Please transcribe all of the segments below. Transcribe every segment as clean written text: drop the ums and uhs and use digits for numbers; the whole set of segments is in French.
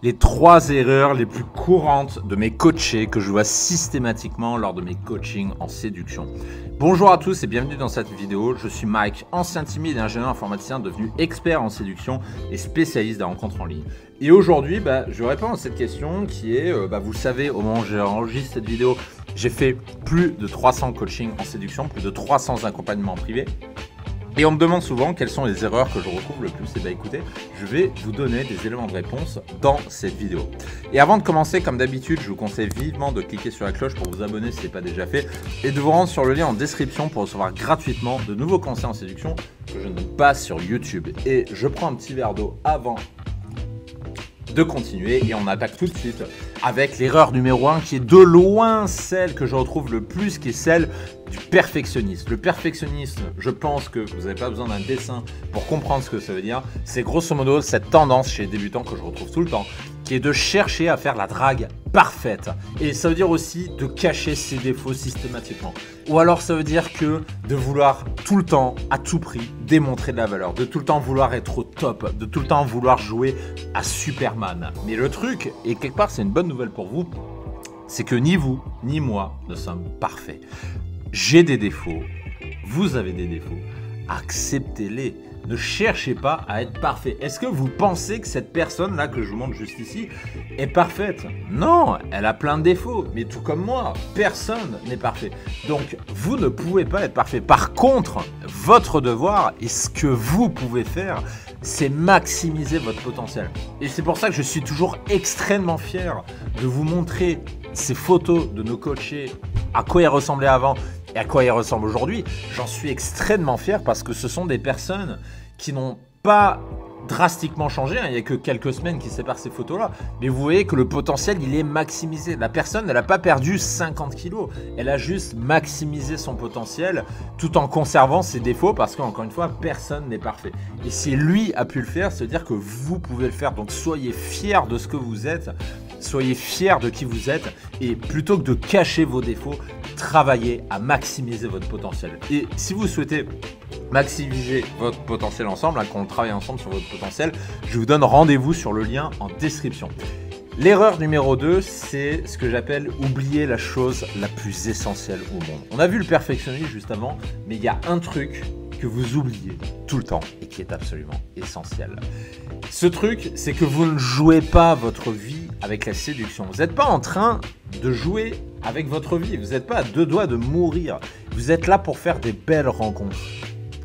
les 3 erreurs les plus courantes de mes coachés que je vois systématiquement lors de mes coachings en séduction. Bonjour à tous et bienvenue dans cette vidéo. Je suis Mike, ancien timide et ingénieur informaticien devenu expert en séduction et spécialiste des rencontres en ligne. Et aujourd'hui, je vais répondre à cette question qui est, vous le savez, au moment où j'enregistre cette vidéo, j'ai fait plus de 300 coachings en séduction, plus de 300 accompagnements privés. Et on me demande souvent quelles sont les erreurs que je retrouve le plus. Et écoutez, je vais vous donner des éléments de réponse dans cette vidéo. Et avant de commencer, comme d'habitude, je vous conseille vivement de cliquer sur la cloche pour vous abonner si ce n'est pas déjà fait et de vous rendre sur le lien en description pour recevoir gratuitement de nouveaux conseils en séduction que je ne donne pas sur YouTube. Et je prends un petit verre d'eau avant de continuer et on attaque tout de suite avec l'erreur numéro 1 qui est de loin celle que je retrouve le plus, qui est celle du perfectionnisme. Le perfectionnisme, je pense que vous n'avez pas besoin d'un dessin pour comprendre ce que ça veut dire. C'est grosso modo cette tendance chez les débutants que je retrouve tout le temps, qui est de chercher à faire la drague parfaite. Et ça veut dire aussi de cacher ses défauts systématiquement. Ou alors ça veut dire que de vouloir tout le temps, à tout prix, démontrer de la valeur, de tout le temps vouloir être au top, de tout le temps vouloir jouer à Superman. Mais le truc, et quelque part c'est une bonne nouvelle pour vous, c'est que ni vous, ni moi ne sommes parfaits. J'ai des défauts, vous avez des défauts, acceptez-les. Ne cherchez pas à être parfait. Est-ce que vous pensez que cette personne-là que je vous montre juste ici est parfaite? Non, elle a plein de défauts, mais tout comme moi, personne n'est parfait. Donc, vous ne pouvez pas être parfait. Par contre, votre devoir et ce que vous pouvez faire, c'est maximiser votre potentiel. Et c'est pour ça que je suis toujours extrêmement fier de vous montrer ces photos de nos coachés, à quoi ils ressemblaient avant et à quoi ils ressemblent aujourd'hui. J'en suis extrêmement fier parce que ce sont des personnes qui n'ont pas drastiquement changé. Il n'y a que quelques semaines qui séparent ces photos-là. Mais vous voyez que le potentiel, il est maximisé. La personne, elle n'a pas perdu 50 kilos. Elle a juste maximisé son potentiel tout en conservant ses défauts parce qu'encore une fois, personne n'est parfait. Et si lui a pu le faire, ça veut dire que vous pouvez le faire. Donc soyez fiers de ce que vous êtes. Soyez fiers de qui vous êtes et plutôt que de cacher vos défauts, travaillez à maximiser votre potentiel. Et si vous souhaitez maximiser votre potentiel ensemble, qu'on travaille ensemble sur votre potentiel, je vous donne rendez-vous sur le lien en description. L'erreur numéro 2, c'est ce que j'appelle oublier la chose la plus essentielle au monde. On a vu le perfectionnisme juste avant, mais il y a un truc que vous oubliez tout le temps et qui est absolument essentiel. Ce truc, c'est que vous ne jouez pas votre vie avec la séduction. Vous n'êtes pas en train de jouer avec votre vie. Vous n'êtes pas à 2 doigts de mourir. Vous êtes là pour faire des belles rencontres.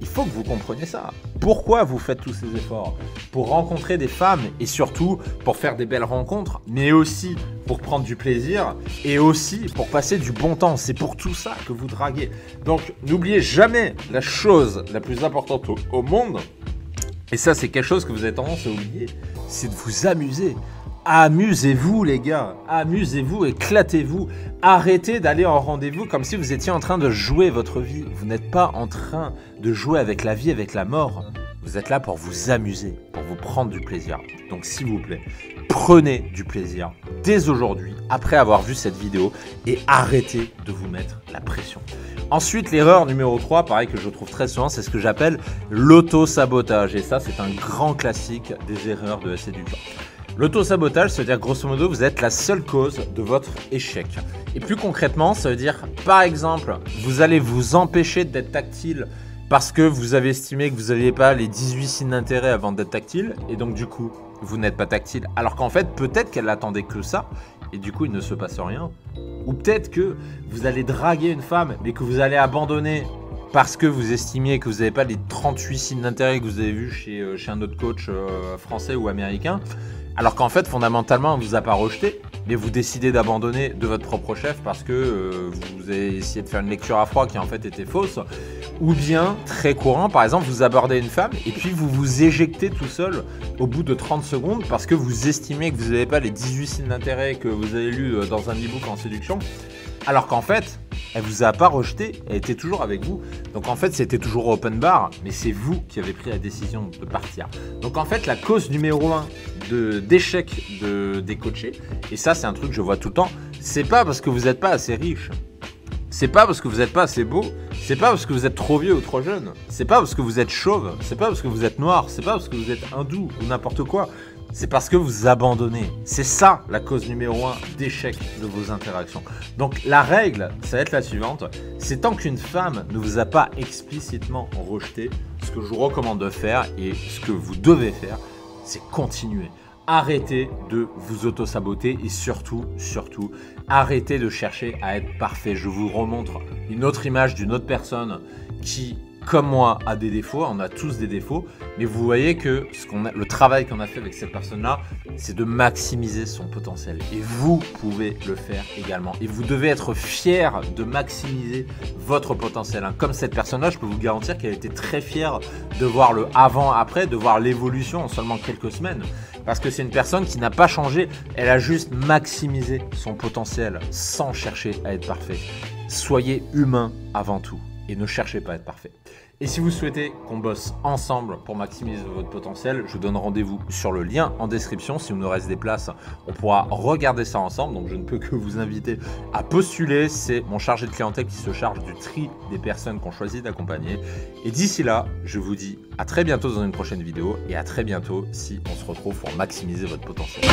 Il faut que vous compreniez ça. Pourquoi vous faites tous ces efforts? Pour rencontrer des femmes et surtout pour faire des belles rencontres, mais aussi pour prendre du plaisir et aussi pour passer du bon temps. C'est pour tout ça que vous draguez. Donc n'oubliez jamais la chose la plus importante au monde, et ça c'est quelque chose que vous avez tendance à oublier, c'est de vous amuser. Amusez-vous les gars, amusez-vous, éclatez-vous. Arrêtez d'aller en rendez-vous comme si vous étiez en train de jouer votre vie. Vous n'êtes pas en train de jouer avec la vie, avec la mort. Vous êtes là pour vous amuser, pour vous prendre du plaisir. Donc s'il vous plaît, prenez du plaisir dès aujourd'hui, après avoir vu cette vidéo, et arrêtez de vous mettre la pression. Ensuite, l'erreur numéro 3, pareil que je trouve très souvent, c'est ce que j'appelle l'auto-sabotage. Et ça, c'est un grand classique des erreurs de la séduction. L'auto-sabotage, ça veut dire grosso modo, vous êtes la seule cause de votre échec. Et plus concrètement, ça veut dire, par exemple, vous allez vous empêcher d'être tactile parce que vous avez estimé que vous n'aviez pas les 18 signes d'intérêt avant d'être tactile. Et donc, du coup, vous n'êtes pas tactile. Alors qu'en fait, peut-être qu'elle n'attendait que ça. Et du coup, il ne se passe rien. Ou peut-être que vous allez draguer une femme, mais que vous allez abandonner parce que vous estimiez que vous n'avez pas les 38 signes d'intérêt que vous avez vus chez un autre coach français ou américain. Alors qu'en fait, fondamentalement, on ne vous a pas rejeté, mais vous décidez d'abandonner de votre propre chef parce que vous avez essayé de faire une lecture à froid qui en fait était fausse. Ou bien, très courant, par exemple, vous abordez une femme et puis vous vous éjectez tout seul au bout de 30 secondes parce que vous estimez que vous n'avez pas les 18 signes d'intérêt que vous avez lus dans un e-book en séduction. Alors qu'en fait, elle vous a pas rejeté, elle était toujours avec vous. Donc en fait, c'était toujours open bar, mais c'est vous qui avez pris la décision de partir. Donc en fait, la cause numéro 1 d'échec des coachés, et ça c'est un truc que je vois tout le temps, c'est pas parce que vous n'êtes pas assez riche, c'est pas parce que vous n'êtes pas assez beau, c'est pas parce que vous êtes trop vieux ou trop jeune, c'est pas parce que vous êtes chauve, c'est pas parce que vous êtes noir, c'est pas parce que vous êtes hindou ou n'importe quoi. c'est parce que vous abandonnez. C'est ça la cause numéro 1 d'échec de vos interactions. Donc la règle, ça va être la suivante, c'est tant qu'une femme ne vous a pas explicitement rejeté, ce que je vous recommande de faire et ce que vous devez faire, c'est continuer. Arrêtez de vous auto-saboter et surtout, arrêtez de chercher à être parfait. Je vous remontre une autre image d'une autre personne qui, comme moi, a des défauts. On a tous des défauts, mais vous voyez que le travail qu'on a fait avec cette personne-là, c'est de maximiser son potentiel. Et vous pouvez le faire également. Et vous devez être fier de maximiser votre potentiel. Comme cette personne-là, je peux vous garantir qu'elle était très fière de voir le avant-après, de voir l'évolution en seulement quelques semaines. Parce que c'est une personne qui n'a pas changé, elle a juste maximisé son potentiel sans chercher à être parfait. Soyez humain avant tout et ne cherchez pas à être parfait. Et si vous souhaitez qu'on bosse ensemble pour maximiser votre potentiel, je vous donne rendez-vous sur le lien en description. Si vous nous reste des places, on pourra regarder ça ensemble. Donc je ne peux que vous inviter à postuler. C'est mon chargé de clientèle qui se charge du tri des personnes qu'on choisit d'accompagner. Et d'ici là, je vous dis à très bientôt dans une prochaine vidéo et à très bientôt si on se retrouve pour maximiser votre potentiel.